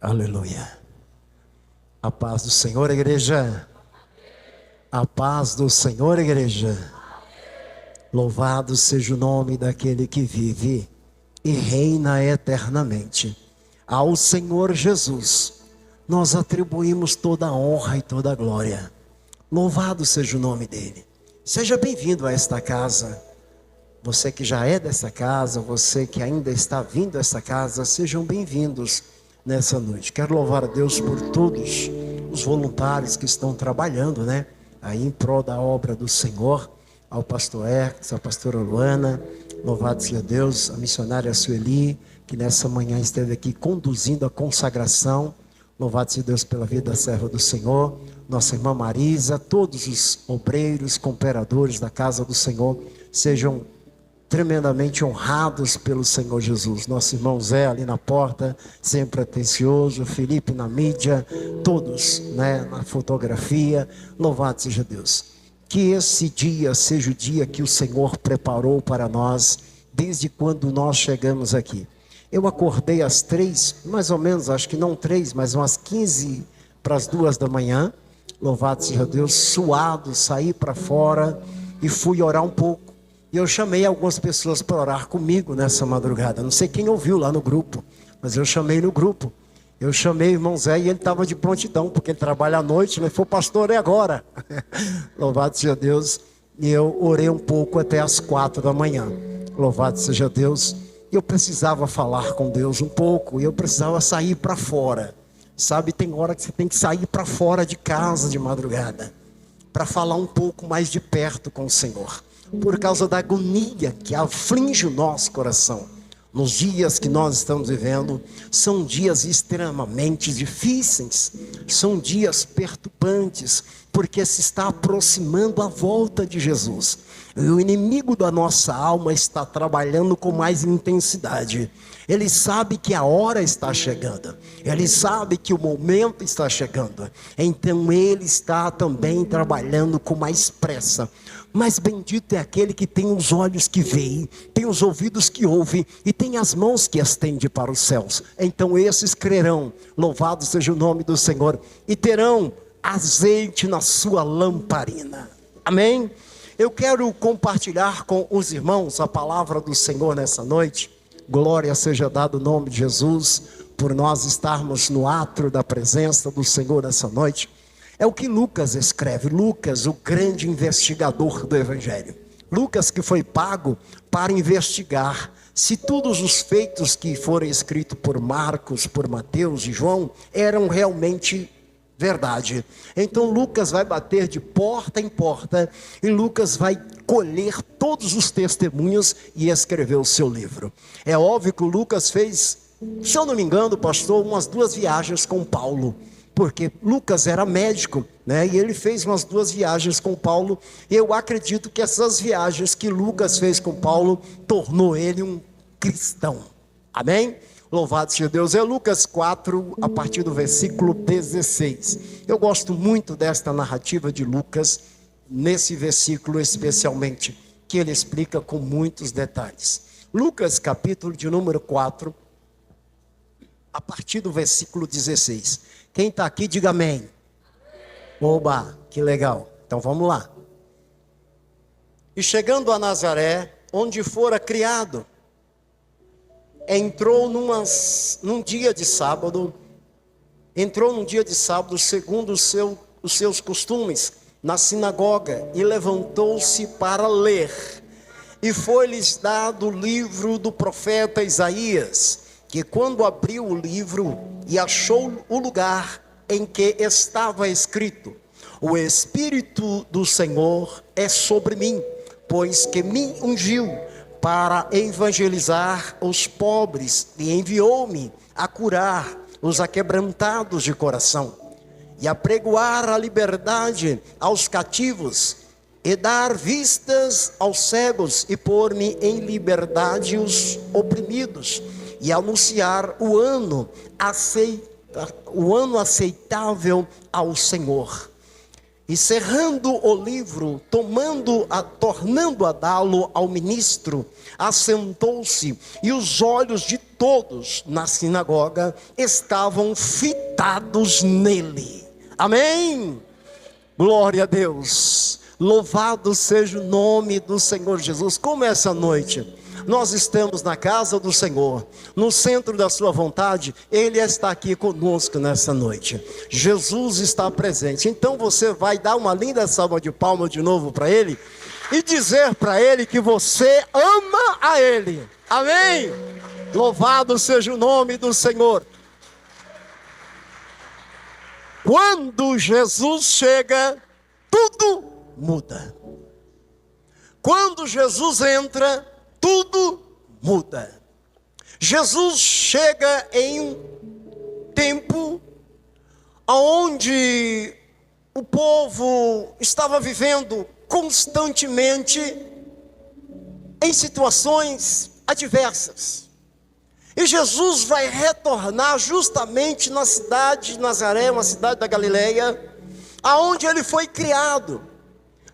Aleluia. A paz do Senhor, igreja. A paz do Senhor, igreja. Louvado seja o nome daquele que vive e reina eternamente. Ao Senhor Jesus, nós atribuímos toda a honra e toda a glória. Louvado seja o nome dele. Seja bem-vindo a esta casa. Você que já é dessa casa, você que ainda está vindo a esta casa, sejam bem-vindos nessa noite. Quero louvar a Deus por todos os voluntários que estão trabalhando, aí em prol da obra do Senhor. Ao pastor Hermes, à pastora Luana, louvado seja Deus, a missionária Sueli, que nessa manhã esteve aqui conduzindo a consagração. Louvado seja Deus pela vida da serva do Senhor, nossa irmã Marisa, todos os obreiros, cooperadores da casa do Senhor, sejam tremendamente honrados pelo Senhor Jesus. Nosso irmão Zé ali na porta, sempre atencioso, Felipe na mídia, todos na fotografia. Louvado seja Deus. Que esse dia seja o dia que o Senhor preparou para nós, desde quando nós chegamos aqui. Eu acordei às 3, mais ou menos, acho que não 3, mas umas 15 para as 2 da manhã. Louvado seja Deus, suado, saí para fora e fui orar um pouco. E eu chamei algumas pessoas para orar comigo nessa madrugada. Não sei quem ouviu lá no grupo, mas eu chamei no grupo. Eu chamei o irmão Zé e ele estava de prontidão, porque ele trabalha à noite. Ele falou: pastor, é agora. Louvado seja Deus. E eu orei um pouco até as 4 da manhã. Louvado seja Deus. E eu precisava falar com Deus um pouco. E eu precisava sair para fora. Sabe, tem hora que você tem que sair para fora de casa de madrugada, para falar um pouco mais de perto com o Senhor. Por causa da agonia que aflige o nosso coração. Nos dias que nós estamos vivendo, são dias extremamente difíceis, são dias perturbantes, porque se está aproximando a volta de Jesus. E o inimigo da nossa alma está trabalhando com mais intensidade. Ele sabe que a hora está chegando, ele sabe que o momento está chegando, então ele está também trabalhando com mais pressa. Mas bendito é aquele que tem os olhos que veem, tem os ouvidos que ouvem e tem as mãos que estende para os céus. Então esses crerão, louvado seja o nome do Senhor, e terão azeite na sua lamparina. Amém? Eu quero compartilhar com os irmãos a palavra do Senhor nessa noite. Glória seja dado o nome de Jesus, por nós estarmos no átrio da presença do Senhor nessa noite. É o que Lucas escreve. Lucas, o grande investigador do Evangelho. Lucas, que foi pago para investigar se todos os feitos que foram escritos por Marcos, por Mateus e João eram realmente verdade. Então Lucas vai bater de porta em porta e Lucas vai colher todos os testemunhos e escrever o seu livro. É óbvio que o Lucas fez, se eu não me engano, pastor, umas 2 viagens com Paulo. Porque Lucas era médico, e ele fez umas 2 viagens com Paulo. E eu acredito que essas viagens que Lucas fez com Paulo tornou ele um cristão. Amém? Louvado seja Deus. É Lucas 4, a partir do versículo 16. Eu gosto muito desta narrativa de Lucas, nesse versículo especialmente, que ele explica com muitos detalhes. Lucas, capítulo de número 4, a partir do versículo 16. Quem está aqui, diga amém. Oba, que legal. Então vamos lá. E chegando a Nazaré, onde fora criado, entrou num dia de sábado, segundo os seus costumes, na sinagoga, e levantou-se para ler. E foi-lhes dado o livro do profeta Isaías, que quando abriu o livro e achou o lugar em que estava escrito: o Espírito do Senhor é sobre mim, pois que me ungiu para evangelizar os pobres e enviou-me a curar os aquebrantados de coração e a pregoar a liberdade aos cativos e dar vistas aos cegos e pôr-me em liberdade os oprimidos e anunciar o ano aceitável ao Senhor. E cerrando o livro, tornando a dá-lo ao ministro, assentou-se, e os olhos de todos na sinagoga estavam fitados nele. Amém? Glória a Deus. Louvado seja o nome do Senhor Jesus. Como essa noite nós estamos na casa do Senhor, no centro da sua vontade, Ele está aqui conosco nessa noite. Jesus está presente. Então você vai dar uma linda salva de palmas de novo para Ele e dizer para Ele que você ama a Ele. Amém? Louvado seja o nome do Senhor. Quando Jesus chega, tudo muda. Quando Jesus entra, tudo muda. Jesus chega em um tempo onde o povo estava vivendo constantemente em situações adversas. E Jesus vai retornar justamente na cidade de Nazaré, uma cidade da Galileia, aonde ele foi criado.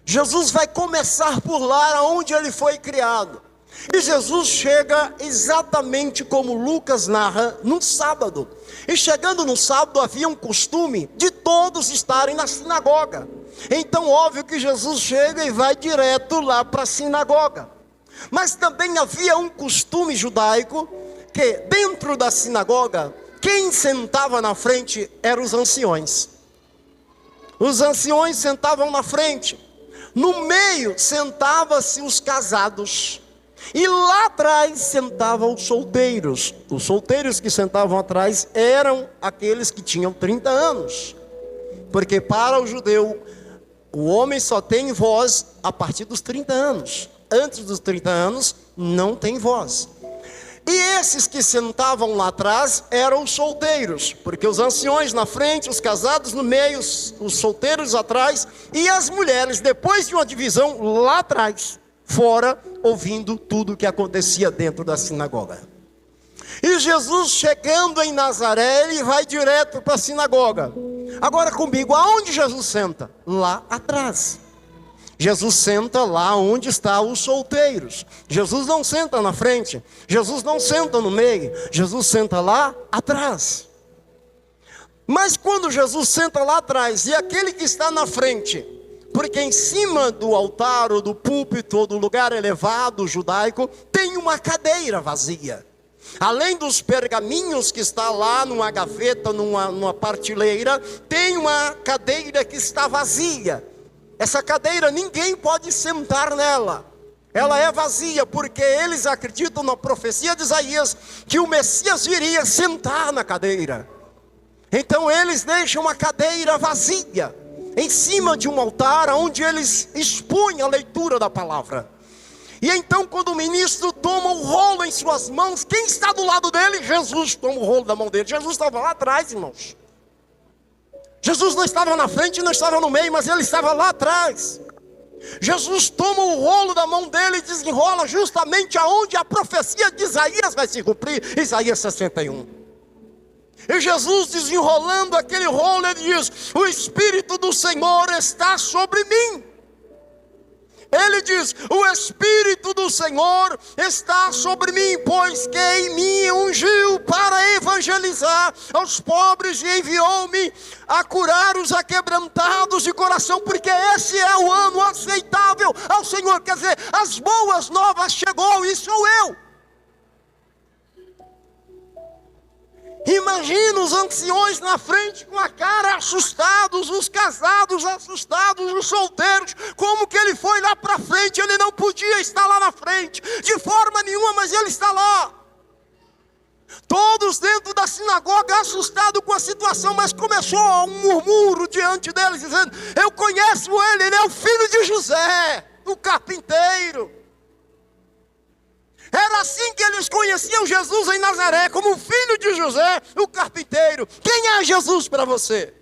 Jesus vai começar por lá, aonde ele foi criado. E Jesus chega exatamente como Lucas narra, no sábado. E chegando no sábado havia um costume de todos estarem na sinagoga. Então óbvio que Jesus chega e vai direto lá para a sinagoga. Mas também havia um costume judaico, que dentro da sinagoga, quem sentava na frente eram os anciões. Os anciões sentavam na frente. No meio sentavam-se os casados. E lá atrás sentavam os solteiros. Os solteiros que sentavam atrás eram aqueles que tinham 30 anos. Porque para o judeu, o homem só tem voz a partir dos 30 anos. Antes dos 30 anos, não tem voz. E esses que sentavam lá atrás eram os solteiros. Porque os anciões na frente, os casados no meio, os solteiros atrás. E as mulheres, depois de uma divisão, lá atrás. Fora, ouvindo tudo o que acontecia dentro da sinagoga. E Jesus chegando em Nazaré, ele vai direto para a sinagoga. Agora comigo, aonde Jesus senta? Lá atrás. Jesus senta lá onde estão os solteiros. Jesus não senta na frente. Jesus não senta no meio. Jesus senta lá atrás. Mas quando Jesus senta lá atrás, e aquele que está na frente, porque em cima do altar ou do púlpito ou do lugar elevado judaico tem uma cadeira vazia. Além dos pergaminhos que está lá numa gaveta, numa partilheira, tem uma cadeira que está vazia. Essa cadeira ninguém pode sentar nela. Ela é vazia porque eles acreditam na profecia de Isaías que o Messias viria sentar na cadeira. Então eles deixam uma cadeira vazia em cima de um altar onde eles expunham a leitura da palavra. E então quando o ministro toma o rolo em suas mãos, quem está do lado dele? Jesus toma o rolo da mão dele. Jesus estava lá atrás, irmãos. Jesus não estava na frente, não estava no meio, mas ele estava lá atrás. Jesus toma o rolo da mão dele e desenrola justamente aonde a profecia de Isaías vai se cumprir. Isaías 61. E Jesus desenrolando aquele rolo, ele diz: o Espírito do Senhor está sobre mim. Ele diz: o Espírito do Senhor está sobre mim, pois que em mim ungiu para evangelizar aos pobres e enviou-me a curar os aquebrantados de coração, porque esse é o ano aceitável ao Senhor. Quer dizer, as boas novas chegou e sou eu. Imagina os anciões na frente com a cara assustados, os casados assustados, os solteiros. Como que ele foi lá para frente? Ele não podia estar lá na frente de forma nenhuma, mas ele está lá. Todos dentro da sinagoga assustados com a situação, mas começou um murmúrio diante deles dizendo: eu conheço ele, ele é o filho de José, o carpinteiro. Era assim que eles conheciam Jesus em Nazaré, como o filho de José, o carpinteiro. Quem é Jesus para você?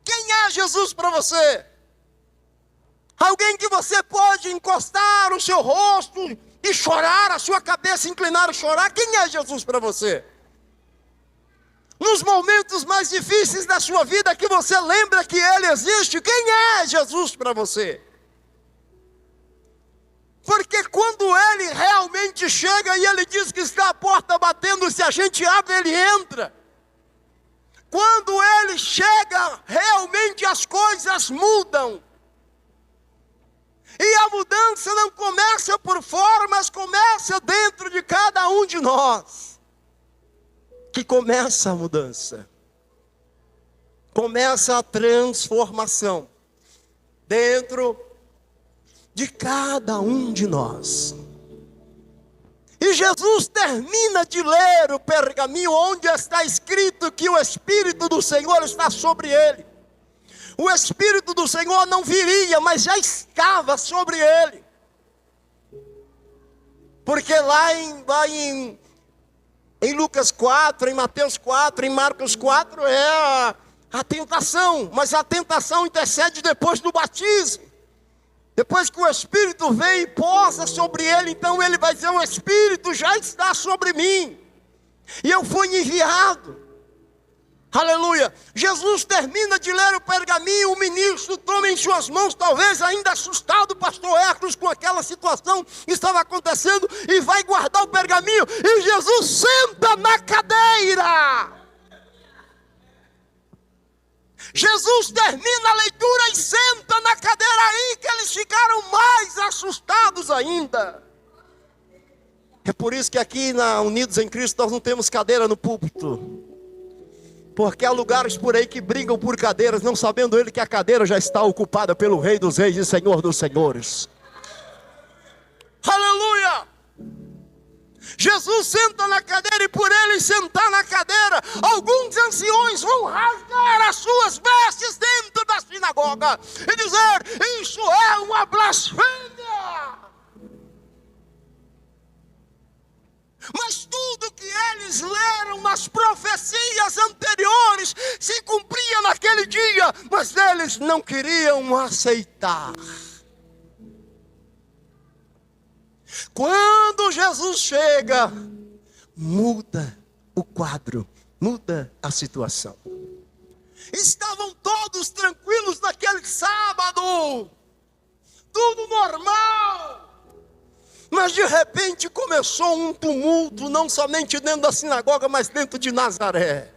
Quem é Jesus para você? Alguém que você pode encostar o seu rosto e chorar, a sua cabeça inclinar e chorar? Quem é Jesus para você? Nos momentos mais difíceis da sua vida, que você lembra que Ele existe. Quem é Jesus para você? Porque quando Ele realmente chega e Ele diz que está à porta batendo, se a gente abre, Ele entra. Quando Ele chega, realmente as coisas mudam. E a mudança não começa por fora, mas começa dentro de cada um de nós. Que começa a mudança. Começa a transformação. Dentro de cada um de nós. E Jesus termina de ler o pergaminho onde está escrito que o Espírito do Senhor está sobre ele. O Espírito do Senhor não viria, mas já estava sobre ele. Porque lá em Lucas 4, em Mateus 4, em Marcos 4 é a tentação. Mas a tentação intercede depois do batismo. Depois que o Espírito vem e posa sobre ele, então ele vai dizer: o Espírito já está sobre mim. E eu fui enviado. Aleluia. Jesus termina de ler o pergaminho, o ministro toma em suas mãos, talvez ainda assustado, o pastor Hércules, com aquela situação que estava acontecendo, e vai guardar o pergaminho, e Jesus senta na cadeira. Jesus termina a leitura e senta na cadeira, aí que eles ficaram mais assustados ainda. É por isso que aqui na Unidos em Cristo nós não temos cadeira no púlpito. Porque há lugares por aí que brigam por cadeiras, não sabendo ele que a cadeira já está ocupada pelo Rei dos Reis e Senhor dos Senhores. Aleluia! Jesus senta na cadeira, e por ele sentar na cadeira, alguns anciões vão rasgar as suas vestes dentro da sinagoga e dizer: isso é uma blasfêmia. Mas tudo que eles leram nas profecias anteriores se cumpria naquele dia, mas eles não queriam aceitar. Quando Jesus chega, muda o quadro, muda a situação. Estavam todos tranquilos naquele sábado, tudo normal. Mas de repente começou um tumulto, não somente dentro da sinagoga, mas dentro de Nazaré.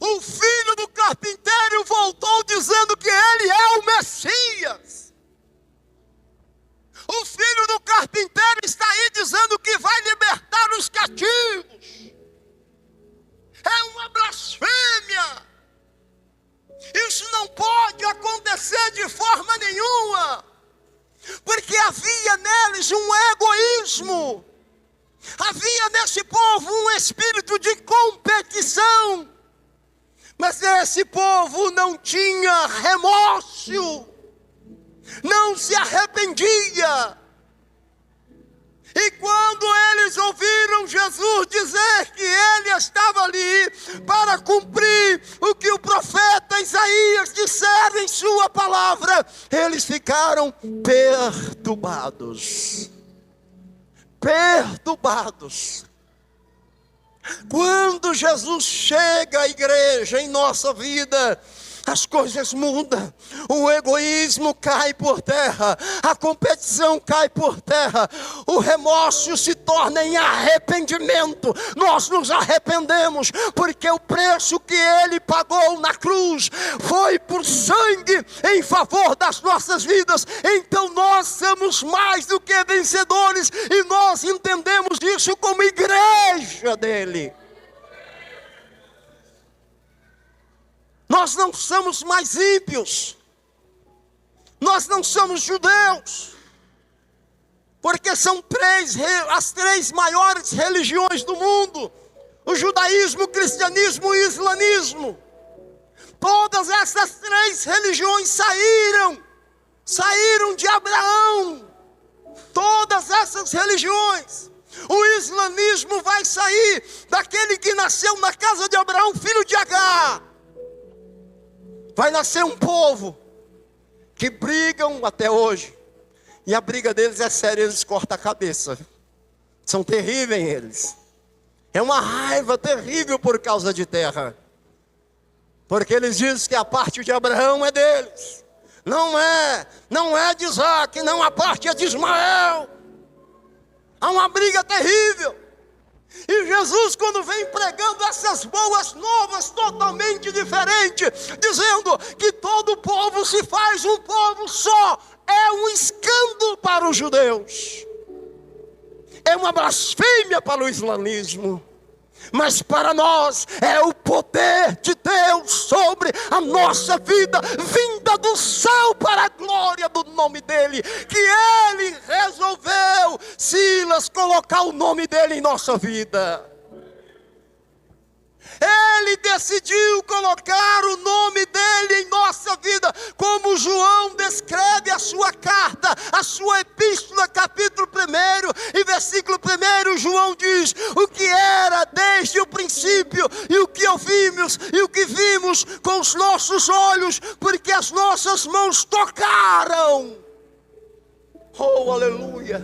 O filho do carpinteiro voltou dizendo que ele é o Messias. O filho do carpinteiro está aí dizendo que vai libertar os cativos. É uma blasfêmia. Isso não pode acontecer de forma nenhuma. Porque havia neles um egoísmo. Havia nesse povo um espírito de competição. Mas esse povo não tinha remorso. Não se arrependia. E quando eles ouviram Jesus dizer que ele estava ali para cumprir o que o profeta Isaías dissera em sua palavra, eles ficaram perturbados. Perturbados. Quando Jesus chega à igreja em nossa vida, as coisas mudam, o egoísmo cai por terra, a competição cai por terra, o remorso se torna em arrependimento. Nós nos arrependemos, porque o preço que ele pagou na cruz foi por sangue em favor das nossas vidas. Então nós somos mais do que vencedores, e nós entendemos isso como igreja dele. Nós não somos mais ímpios. Nós não somos judeus. Porque são as três maiores religiões do mundo: o judaísmo, o cristianismo e o islamismo. Todas essas três religiões saíram de Abraão. Todas essas religiões. O islamismo vai sair daquele que nasceu na casa de Abraão, filho de Agar. Vai nascer um povo que brigam até hoje. E a briga deles é séria, eles cortam a cabeça. São terríveis eles. É uma raiva terrível por causa de terra. Porque eles dizem que a parte de Abraão é deles. Não é de Isaac, não, a parte é de Ismael. Há uma briga terrível. E Jesus, quando vem pregando essas boas novas totalmente diferentes, dizendo que todo povo se faz um povo só, é um escândalo para os judeus. É uma blasfêmia para o islamismo. Mas para nós é o poder de Deus sobre a nossa vida, vinda do céu para a glória do nome dEle, que Ele resolveu, Silas, colocar o nome dEle em nossa vida. Ele decidiu colocar o nome dEle em nossa vida, como João descreve a sua carta, a sua epístola, capítulo 1 e versículo 1, João diz: o que era desde o princípio, e o que ouvimos, e o que vimos com os nossos olhos, porque as nossas mãos tocaram. Oh, aleluia!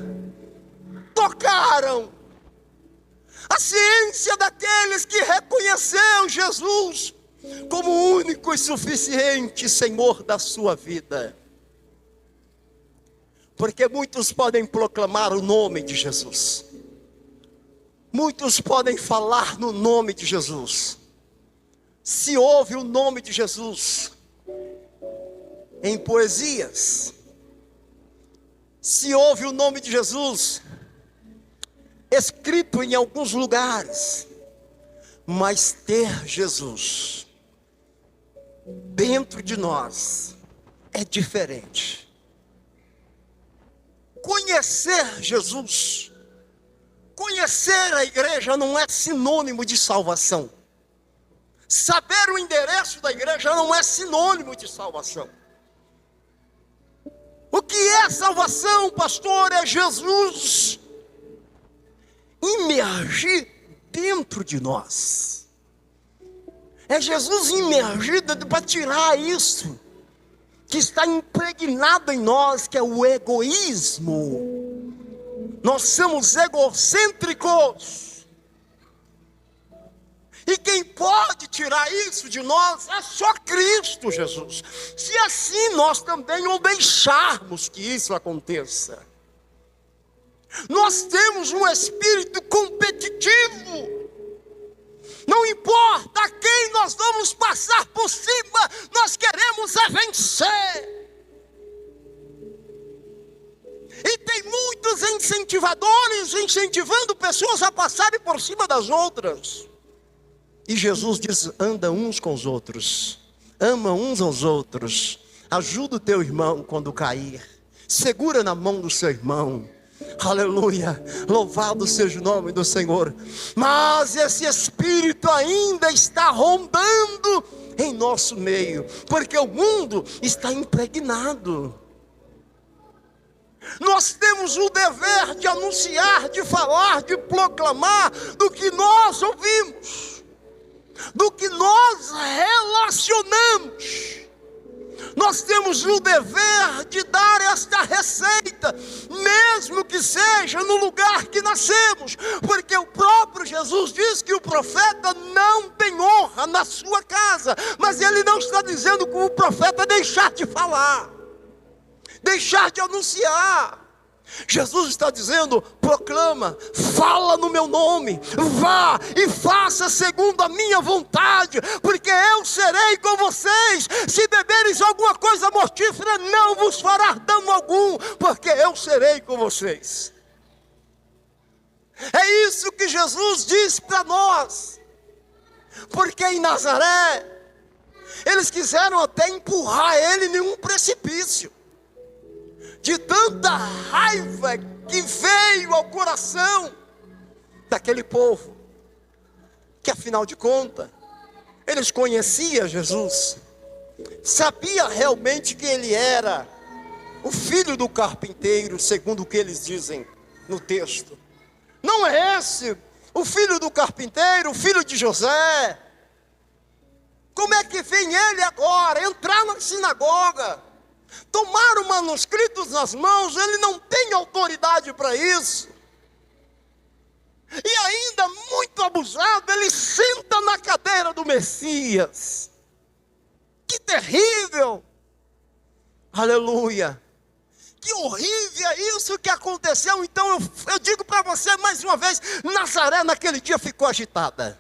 Tocaram a ciência daqueles que reconheceu Jesus como o único e suficiente Senhor da sua vida. Porque muitos podem proclamar o nome de Jesus, muitos podem falar no nome de Jesus. Se ouve o nome de Jesus em poesias, se ouve o nome de Jesus escrito em alguns lugares, mas ter Jesus dentro de nós é diferente. Conhecer Jesus, conhecer a igreja não é sinônimo de salvação. Saber o endereço da igreja não é sinônimo de salvação. O que é salvação, pastor? É Jesus imergir dentro de nós. É Jesus imergido para tirar isso que está impregnado em nós, que é o egoísmo. Nós somos egocêntricos. E quem pode tirar isso de nós é só Cristo Jesus. Se assim nós também não deixarmos que isso aconteça. Nós temos um espírito competitivo. Não importa a quem nós vamos passar por cima, nós queremos é vencer. E tem muitos incentivadores incentivando pessoas a passarem por cima das outras. E Jesus diz: anda uns com os outros, ama uns aos outros, ajuda o teu irmão quando cair, segura na mão do seu irmão. Aleluia, louvado seja o nome do Senhor. Mas esse Espírito ainda está rondando em nosso meio, porque o mundo está impregnado. Nós temos o dever de anunciar, de falar, de proclamar do que nós ouvimos, do que nós relacionamos. Nós temos o dever de dar esta receita, mesmo que seja no lugar que nascemos, porque o próprio Jesus diz que o profeta não tem honra na sua casa, mas ele não está dizendo que o profeta deixar de falar, deixar de anunciar. Jesus está dizendo: proclama, fala no meu nome, vá e faça segundo a minha vontade, porque eu serei com vocês. Se beberes alguma coisa mortífera, não vos fará dano algum, porque eu serei com vocês. É isso que Jesus diz para nós. Porque em Nazaré eles quiseram até empurrar ele em um precipício, de tanta raiva que veio ao coração daquele povo, que afinal de contas, eles conheciam Jesus, sabia realmente que ele era o filho do carpinteiro, segundo o que eles dizem no texto. Não é esse o filho do carpinteiro, o filho de José? Como é que vem ele agora entrar na sinagoga, tomar os manuscritos nas mãos? Ele não tem autoridade para isso. E ainda muito abusado, ele senta na cadeira do Messias. Que terrível! Aleluia! Que horrível é isso que aconteceu. Então eu digo para você mais uma vez, Nazaré naquele dia ficou agitada.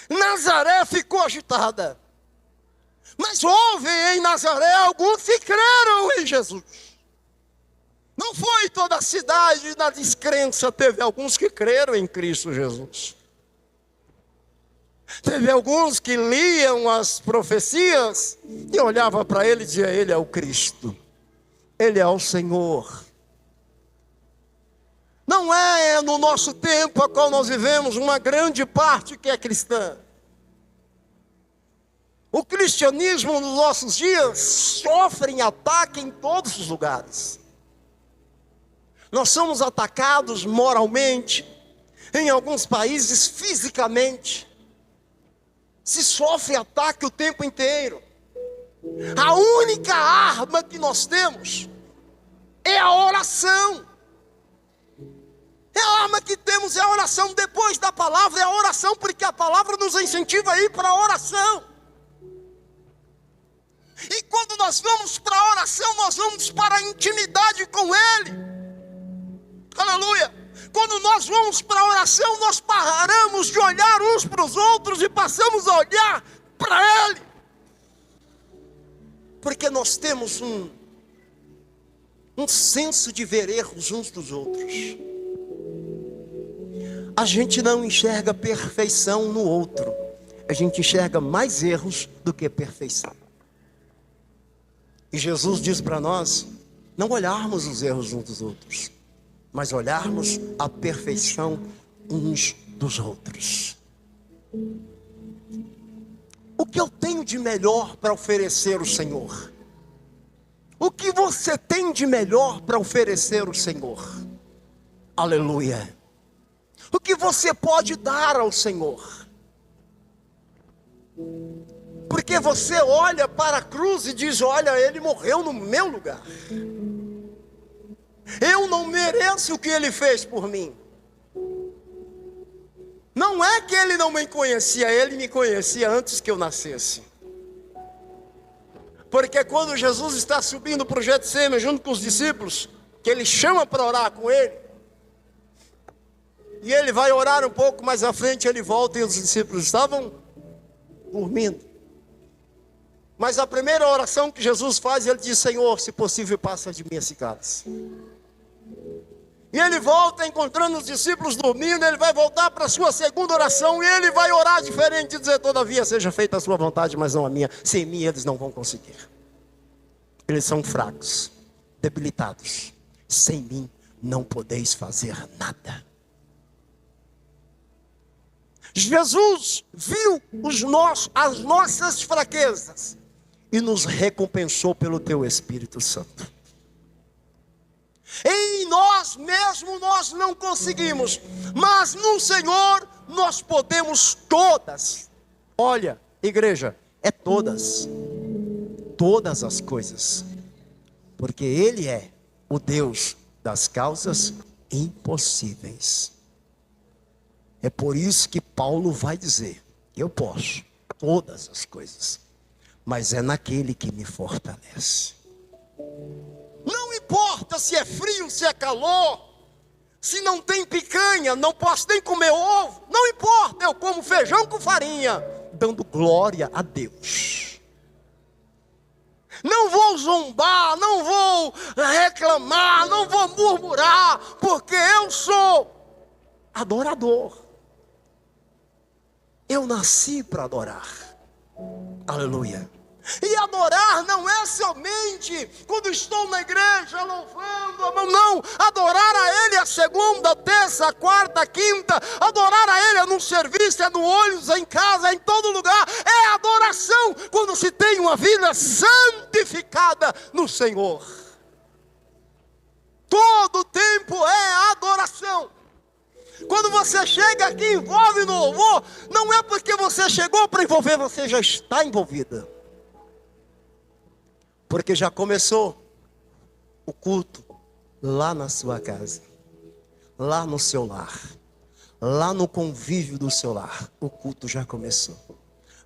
Nazaré ficou agitada. Mas houve em Nazaré alguns que creram em Jesus. Não foi toda a cidade na descrença, teve alguns que creram em Cristo Jesus. Teve alguns que liam as profecias e olhavam para ele e diziam: ele é o Cristo, ele é o Senhor. Não é no nosso tempo a qual nós vivemos uma grande parte que é cristã. O cristianismo nos nossos dias sofre ataque em todos os lugares. Nós somos atacados moralmente, em alguns países fisicamente. Se sofre ataque o tempo inteiro. A única arma que nós temos é a oração. A arma que temos é a oração. Depois da palavra é a oração, porque a palavra nos incentiva a ir para a oração. E quando nós vamos para a oração, nós vamos para a intimidade com Ele. Aleluia! Quando nós vamos para a oração, nós paramos de olhar uns para os outros e passamos a olhar para Ele. Porque nós temos um senso de ver erros uns dos outros. A gente não enxerga perfeição no outro. A gente enxerga mais erros do que perfeição. E Jesus diz para nós não olharmos os erros uns dos outros, mas olharmos a perfeição uns dos outros. O que eu tenho de melhor para oferecer ao Senhor? O que você tem de melhor para oferecer ao Senhor? Aleluia! O que você pode dar ao Senhor? Porque você olha para a cruz e diz: olha, Ele morreu no meu lugar. Eu não mereço o que Ele fez por mim. Não é que Ele não me conhecia, Ele me conhecia antes que eu nascesse. Porque quando Jesus está subindo para o Getsêmani junto com os discípulos, que Ele chama para orar com Ele, e Ele vai orar um pouco mais à frente, Ele volta e os discípulos estavam dormindo. Mas a primeira oração que Jesus faz, Ele diz: Senhor, se possível, passa de mim esse cálice. E Ele volta encontrando os discípulos dormindo. Ele vai voltar para a sua segunda oração e Ele vai orar diferente e dizer: todavia seja feita a sua vontade, mas não a minha. Sem mim eles não vão conseguir. Eles são fracos, debilitados. Sem mim não podeis fazer nada. Jesus viu as nossas fraquezas e nos recompensou pelo teu Espírito Santo. Em nós mesmos nós não conseguimos, mas no Senhor nós podemos todas. Olha, igreja, é todas as coisas, porque Ele é o Deus das causas impossíveis. É por isso que Paulo vai dizer: eu posso todas as coisas, mas é naquele que me fortalece. Não importa se é frio, se é calor, se não tem picanha, não posso nem comer ovo, não importa, eu como feijão com farinha, dando glória a Deus. Não vou zombar, não vou reclamar, não vou murmurar, porque eu sou adorador. Eu nasci para adorar. Aleluia. E adorar não é somente quando estou na igreja louvando, não. Adorar a Ele é a segunda, a terça, a quarta, a quinta. Adorar a Ele é no serviço, é no ônibus, é em casa, é em todo lugar. É adoração quando se tem uma vida santificada no Senhor. Todo tempo é adoração. Quando você chega aqui e envolve no louvor, não é porque você chegou para envolver, você já está envolvida. Porque já começou o culto lá na sua casa. lá no seu lar, lá no convívio do seu lar, o culto já começou.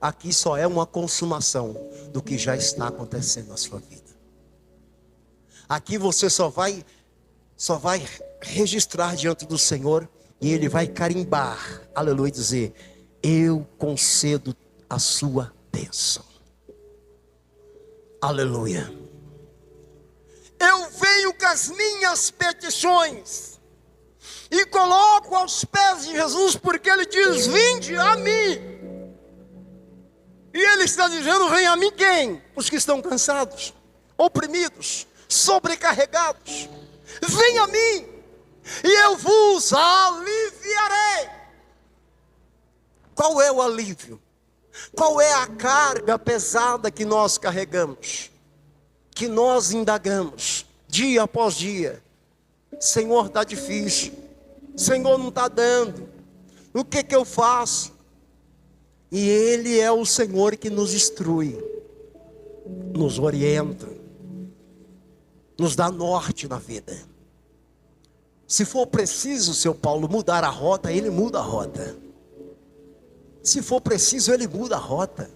Aqui só é uma consumação do que já está acontecendo na sua vida. Aqui você só vai registrar diante do Senhor, e Ele vai carimbar, aleluia, dizer: eu concedo a sua bênção. Aleluia. Eu venho com as minhas petições e coloco aos pés de Jesus, porque Ele diz: vinde a mim. E Ele está dizendo: vem a mim quem? Os que estão cansados, oprimidos, sobrecarregados. Vem a mim e eu vos aliviarei. Qual é o alívio? Qual é a carga pesada que nós carregamos? Que nós indagamos dia após dia? Senhor, está difícil. Senhor, não está dando. O que eu faço? E Ele é o Senhor que nos instrui, nos orienta, nos dá norte na vida. Se for preciso, seu Paulo, mudar a rota, Ele muda a rota. Se for preciso, Ele muda a rota.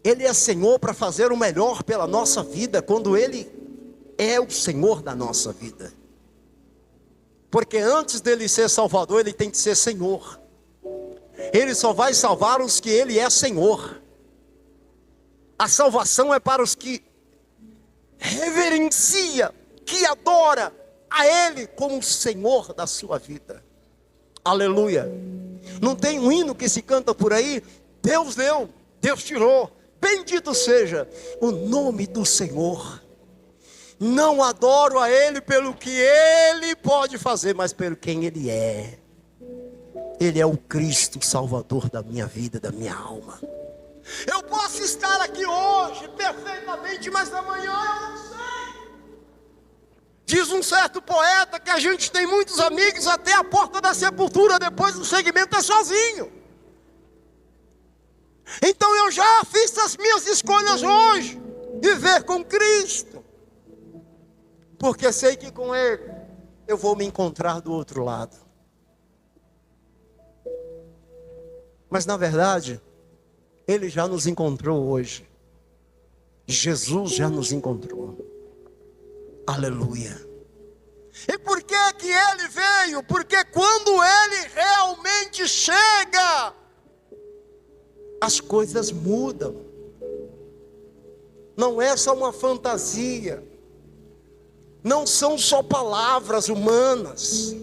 Ele é Senhor para fazer o melhor pela nossa vida, quando Ele é o Senhor da nossa vida. Porque antes dEle ser Salvador, Ele tem que ser Senhor. Ele só vai salvar os que Ele é Senhor. A salvação é para os que reverencia, que adora a Ele como Senhor da sua vida. Aleluia. Não tem um hino que se canta por aí: Deus deu, Deus tirou, bendito seja o nome do Senhor. Não adoro a Ele pelo que Ele pode fazer, mas pelo quem Ele é. Ele é o Cristo Salvador da minha vida, da minha alma. Eu posso estar aqui hoje perfeitamente, mas amanhã eu não sei. Diz um certo poeta que a gente tem muitos amigos até a porta da sepultura, depois do segmento é sozinho. Então eu já fiz as minhas escolhas hoje, viver com Cristo, porque sei que com Ele eu vou me encontrar do outro lado. Mas na verdade, Ele já nos encontrou hoje. Jesus já nos encontrou. Aleluia. E por que Ele veio? Porque quando Ele realmente chega, as coisas mudam. Não é só uma fantasia. Não são só palavras humanas.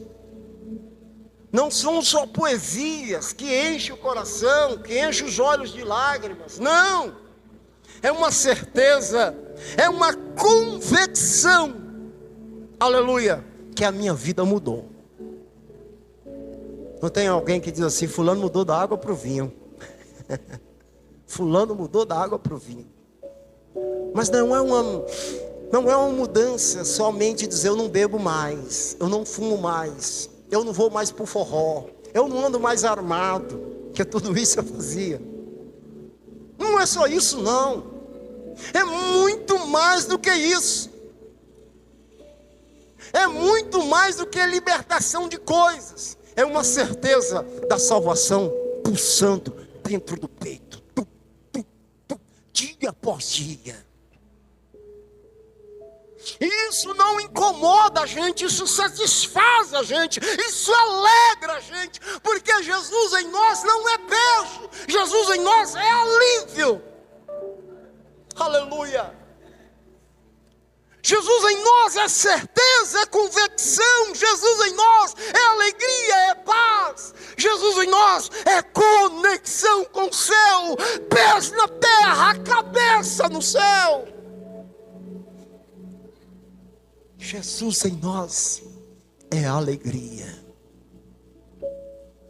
Não são só poesias que enchem o coração, que enchem os olhos de lágrimas. Não. É uma certeza, é uma convicção, aleluia, que a minha vida mudou. Não tem alguém que diz assim: fulano mudou da água para o vinho. Fulano mudou da água para o vinho. Mas não é uma mudança somente dizer: eu não bebo mais, eu não fumo mais, eu não vou mais para o forró, eu não ando mais armado, que tudo isso eu fazia. Não é só isso não, é muito mais do que isso. É muito mais do que libertação de coisas. É uma certeza da salvação pulsando dentro do peito, dia após dia. Isso não incomoda a gente, isso satisfaz a gente, isso alegra a gente, porque Jesus em nós não é peso, Jesus em nós é alívio. Aleluia. Jesus em nós é certeza, é convicção. Jesus em nós é alegria, é paz. Jesus em nós é conexão com o céu, pés na terra, cabeça no céu. Jesus em nós é alegria,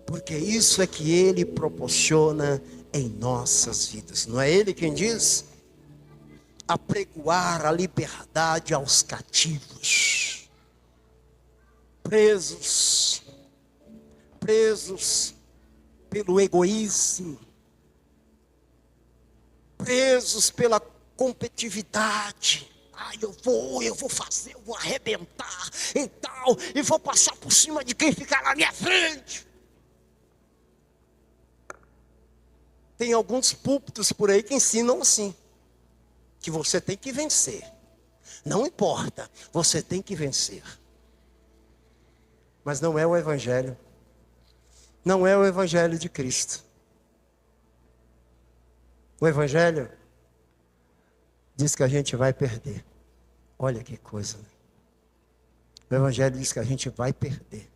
porque isso é que Ele proporciona em nossas vidas. Não é Ele quem diz: apregoar a liberdade aos cativos, presos pelo egoísmo, presos pela competitividade. Eu vou fazer, eu vou arrebentar e tal. tal, e vou passar por cima de quem ficar na minha frente. Tem alguns púlpitos por aí que ensinam assim, que você tem que vencer. Não importa, você tem que vencer. Mas não é o Evangelho. Não é o Evangelho de Cristo. O Evangelho diz que a gente vai perder. Olha que coisa, né? O Evangelho diz que a gente vai perder.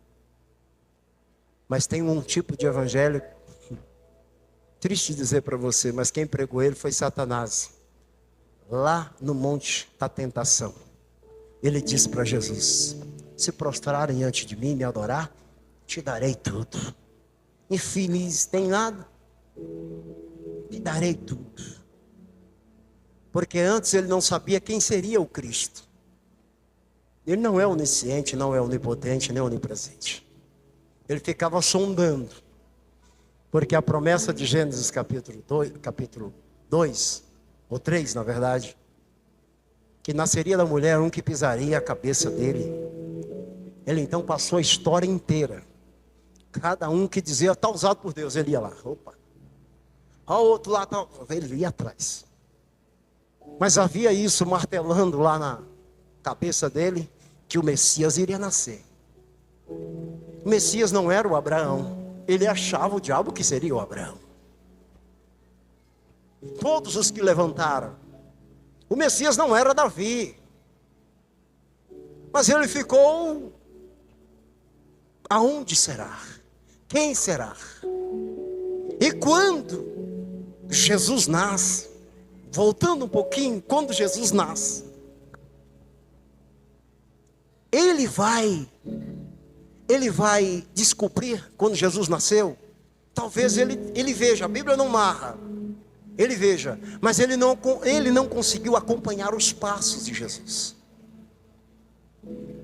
Mas tem um tipo de Evangelho, triste dizer para você, mas quem pregou ele foi Satanás. Lá no monte da tentação, ele disse para Jesus: se prostrarem diante de mim, me adorar, te darei tudo. Infeliz, tem nada? Te darei tudo. Porque antes ele não sabia quem seria o Cristo. Ele não é onisciente, não é onipotente, nem onipresente. Ele ficava sondando. Porque a promessa de Gênesis capítulo 2, ou 3 na verdade, que nasceria da mulher um que pisaria a cabeça dele. Ele então passou a história inteira. Cada um que dizia, está usado por Deus, ele ia lá. Opa. Olha o outro lá, tá. Ele ia atrás. Mas havia isso martelando lá na cabeça dele, que o Messias iria nascer. O Messias não era o Abraão. Ele achava o diabo que seria o Abraão. Todos os que levantaram. O Messias não era Davi. Mas ele ficou. Aonde será? Quem será? E quando Jesus nasce, voltando um pouquinho, quando Jesus nasce, ele vai descobrir quando Jesus nasceu. Talvez ele veja, a Bíblia não narra. Ele veja, mas ele não conseguiu acompanhar os passos de Jesus.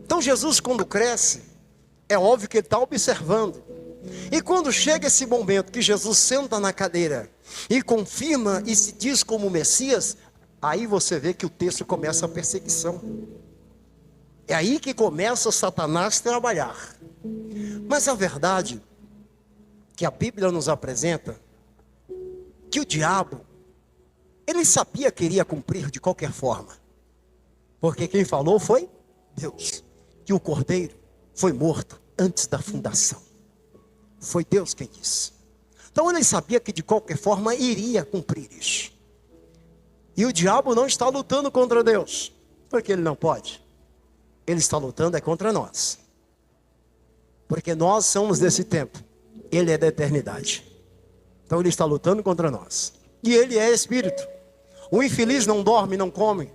Então Jesus, quando cresce, é óbvio que ele está observando. E quando chega esse momento que Jesus senta na cadeira e confirma e se diz como Messias, aí você vê que o texto começa a perseguição. É aí que começa Satanás a trabalhar. Mas a verdade que a Bíblia nos apresenta, que o diabo, ele sabia que iria cumprir de qualquer forma. Porque quem falou foi Deus. Que o cordeiro foi morto antes da fundação. Foi Deus quem disse. Então ele sabia que de qualquer forma iria cumprir isso. E o diabo não está lutando contra Deus, porque ele não pode. Ele está lutando é contra nós. Porque nós somos desse tempo. Ele é da eternidade. Então ele está lutando contra nós. E ele é espírito. O infeliz não dorme, não come,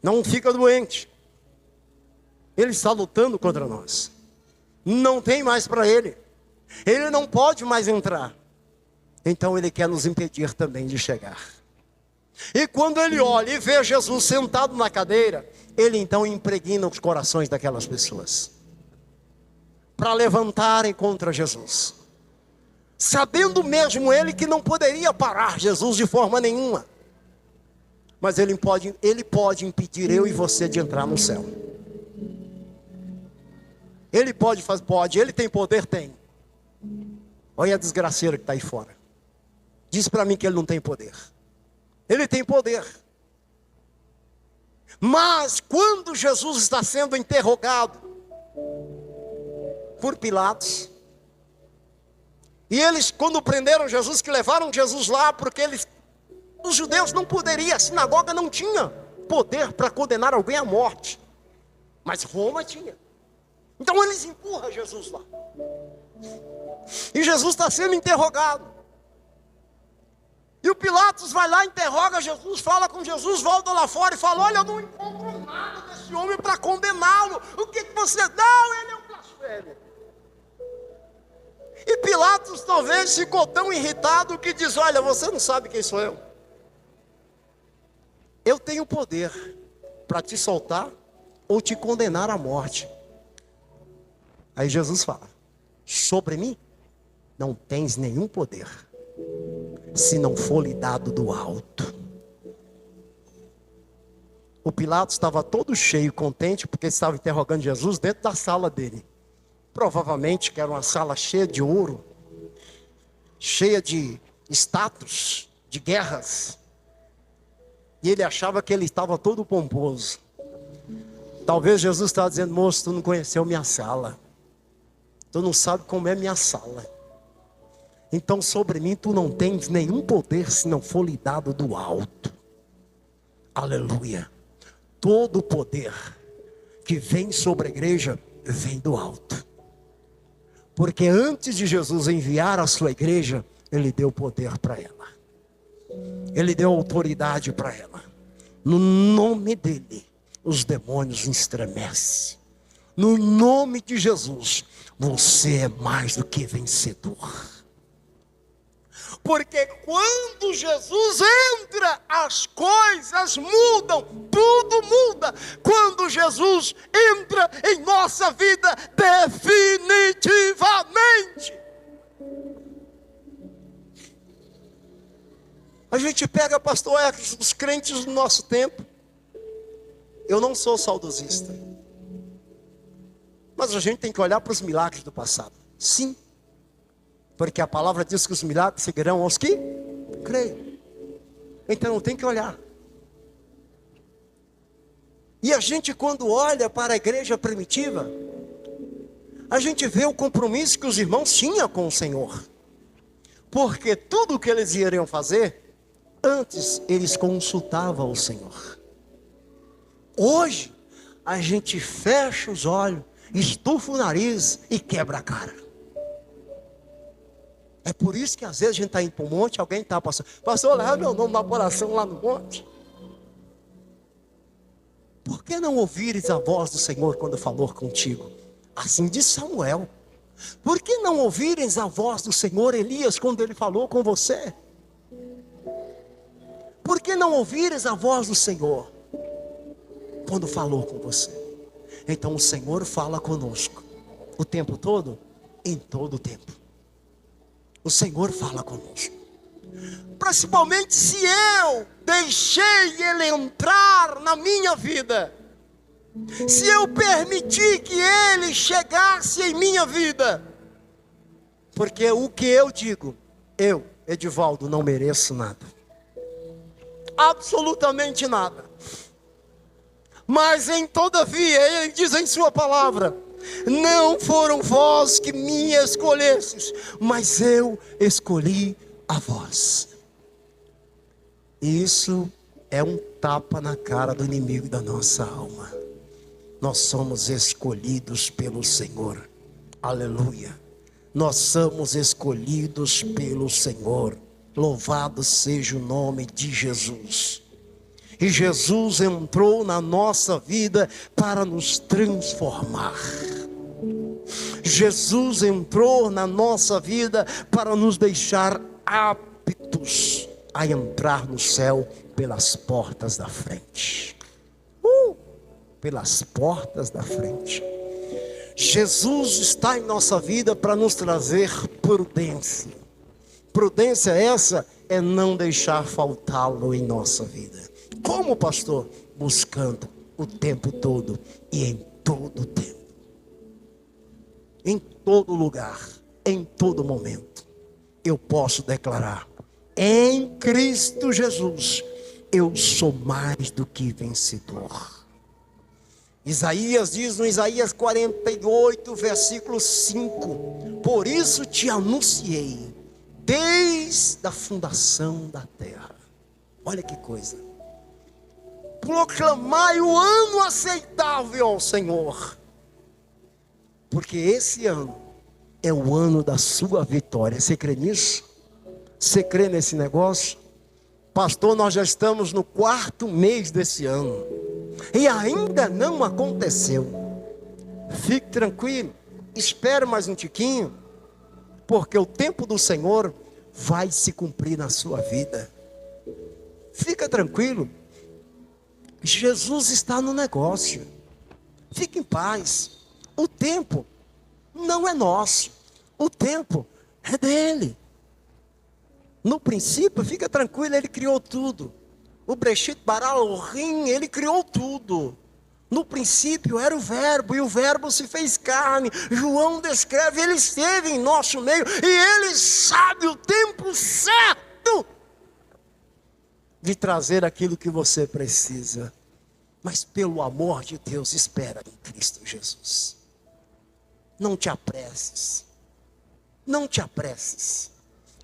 não fica doente. Ele está lutando contra nós. Não tem mais para ele. Ele não pode mais entrar. Então ele quer nos impedir também de chegar. E quando ele olha e vê Jesus sentado na cadeira, ele então impregna os corações daquelas pessoas para levantarem contra Jesus, sabendo mesmo ele que não poderia parar Jesus de forma nenhuma. Mas ele pode impedir eu e você de entrar no céu. Ele pode, ele tem poder? Tem. Olha a desgraceira que está aí fora. Diz para mim que ele não tem poder. Ele tem poder. Mas quando Jesus está sendo interrogado por Pilatos, e eles, quando prenderam Jesus, que levaram Jesus lá, porque os judeus não poderiam, a sinagoga não tinha poder para condenar alguém à morte, mas Roma tinha. Então eles empurram Jesus lá. E Jesus está sendo interrogado. E o Pilatos vai lá, interroga Jesus, fala com Jesus, volta lá fora e fala: olha, eu não encontro nada desse homem para condená-lo. O que você dá? Ele é um blasfemo. E Pilatos talvez ficou tão irritado que diz: olha, você não sabe quem sou eu. Eu tenho poder para te soltar ou te condenar à morte. Aí Jesus fala: sobre mim não tens nenhum poder, se não for lhe dado do alto. O Pilatos estava todo cheio, contente, porque estava interrogando Jesus dentro da sala dele. Provavelmente que era uma sala cheia de ouro, cheia de status, de guerras. E ele achava que ele estava todo pomposo. Talvez Jesus estava dizendo: moço, tu não conheceu minha sala. Tu não sabe como é minha sala. Então sobre mim tu não tens nenhum poder se não for lhe dado do alto. Aleluia. Todo o poder que vem sobre a igreja vem do alto. Porque antes de Jesus enviar a sua igreja, Ele deu poder para ela. Ele deu autoridade para ela. No nome dEle, os demônios estremecem. No nome de Jesus, você é mais do que vencedor. Porque quando Jesus entra, as coisas mudam, tudo muda. Quando Jesus entra em nossa vida, definitivamente. A gente pega, pastor, os crentes do nosso tempo. Eu não sou saudosista, mas a gente tem que olhar para os milagres do passado. Sim. Porque a palavra diz que os milagres seguirão aos que creem. Então tem que olhar. E a gente, quando olha para a igreja primitiva, a gente vê o compromisso que os irmãos tinham com o Senhor. Porque tudo o que eles iriam fazer, antes eles consultavam o Senhor. Hoje, a gente fecha os olhos, estufa o nariz e quebra a cara. É por isso que às vezes a gente está indo para o monte, alguém está passando: pastor, leva meu nome na oração lá no monte. Por que não ouvires a voz do Senhor quando falou contigo? Assim diz Samuel. Por que não ouvires a voz do Senhor, Elias, quando ele falou com você? Por que não ouvires a voz do Senhor quando falou com você? Então o Senhor fala conosco o tempo todo, em todo o tempo. O Senhor fala conosco. Principalmente se eu deixei Ele entrar na minha vida. Se eu permitir que Ele chegasse em minha vida. Porque o que eu digo, eu, Edivaldo, não mereço nada. Absolutamente nada. Mas em todavia, Ele diz em sua palavra: não foram vós que me escolhestes, mas eu escolhi a vós. Isso é um tapa na cara do inimigo da nossa alma. Nós somos escolhidos pelo Senhor. Aleluia. Nós somos escolhidos pelo Senhor. Louvado seja o nome de Jesus. E Jesus entrou na nossa vida para nos transformar. Jesus entrou na nossa vida para nos deixar aptos a entrar no céu pelas portas da frente. Pelas portas da frente. Jesus está em nossa vida para nos trazer prudência. Prudência essa é não deixar faltá-lo em nossa vida. Como, pastor? Buscando o tempo todo e em todo tempo. Em todo lugar, em todo momento. Eu posso declarar: em Cristo Jesus, eu sou mais do que vencedor. Isaías diz no Isaías 48, versículo 5: por isso te anunciei desde a fundação da terra. Olha que coisa. Proclamai o ano aceitável ao Senhor, porque esse ano é o ano da sua vitória. Você crê nisso? Você crê nesse negócio? Pastor, nós já estamos no 4º mês desse ano e ainda não aconteceu. Fique tranquilo, espere mais um tiquinho, porque o tempo do Senhor vai se cumprir na sua vida. Fica tranquilo, Jesus está no negócio. Fique em paz. O tempo não é nosso, o tempo é dele. No princípio, fica tranquilo, Ele criou tudo. O Breshit bara Elohim, ele criou tudo. No princípio era o verbo, e o verbo se fez carne. João descreve, ele esteve em nosso meio, e ele sabe o tempo certo de trazer aquilo que você precisa. Mas pelo amor de Deus, espera em Cristo Jesus. Não te apresses. Não te apresses.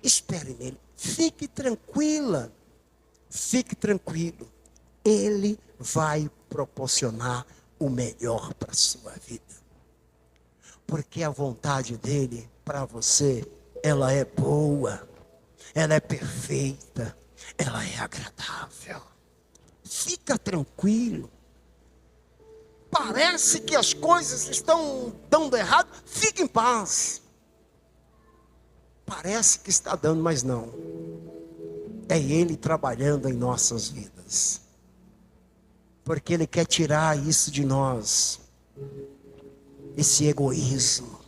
Espere nele. Fique tranquila. Fique tranquilo. Ele vai proporcionar o melhor para a sua vida. Porque a vontade dele para você, ela é boa. Ela é perfeita. Ela é agradável. Fica tranquilo. Parece que as coisas estão dando errado. Fique em paz. Parece que está dando, mas não. É Ele trabalhando em nossas vidas. Porque Ele quer tirar isso de nós. Esse egoísmo.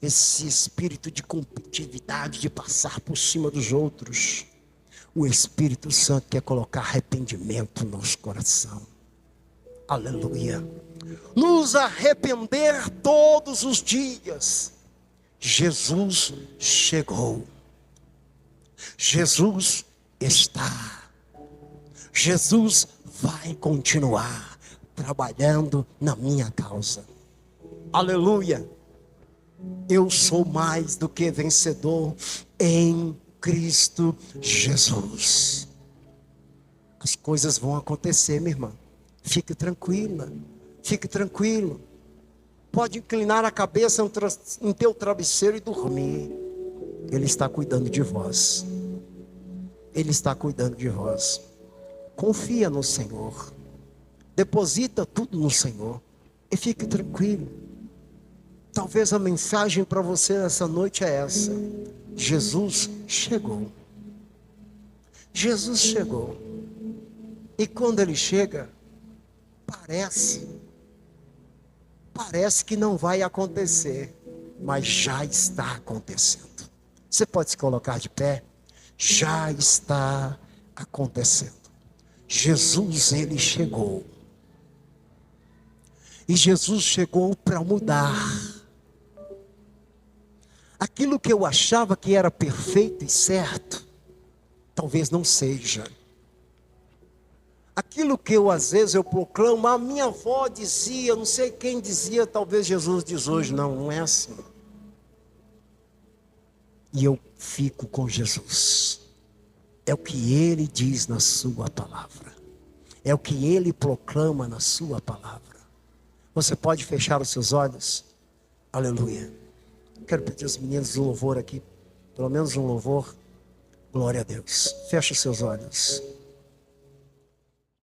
Esse espírito de competitividade, de passar por cima dos outros. O Espírito Santo quer colocar arrependimento no nosso coração. Aleluia. Nos arrepender todos os dias. Jesus chegou. Jesus está. Jesus vai continuar trabalhando na minha causa. Aleluia. Eu sou mais do que vencedor em Cristo Jesus. As coisas vão acontecer, minha irmã. Fique tranquila. Fique tranquilo. Pode inclinar a cabeça em teu travesseiro e dormir. Ele está cuidando de vós. Ele está cuidando de vós. Confia no Senhor. Deposita tudo no Senhor. E fique tranquilo. Talvez a mensagem para você nessa noite é essa. Jesus chegou. Jesus chegou. E quando Ele chega, parece que não vai acontecer, mas já está acontecendo. Você pode se colocar de pé? Já está acontecendo. Jesus, Ele chegou. E Jesus chegou para mudar. Aquilo que eu achava que era perfeito e certo, talvez não seja. Aquilo que às vezes eu proclamo, a minha avó dizia, não sei quem dizia, talvez Jesus diz hoje, não é assim. E eu fico com Jesus. É o que Ele diz na sua palavra. É o que Ele proclama na sua palavra. Você pode fechar os seus olhos? Aleluia. Quero pedir aos meninos um louvor aqui. Pelo menos um louvor. Glória a Deus. Feche os seus olhos.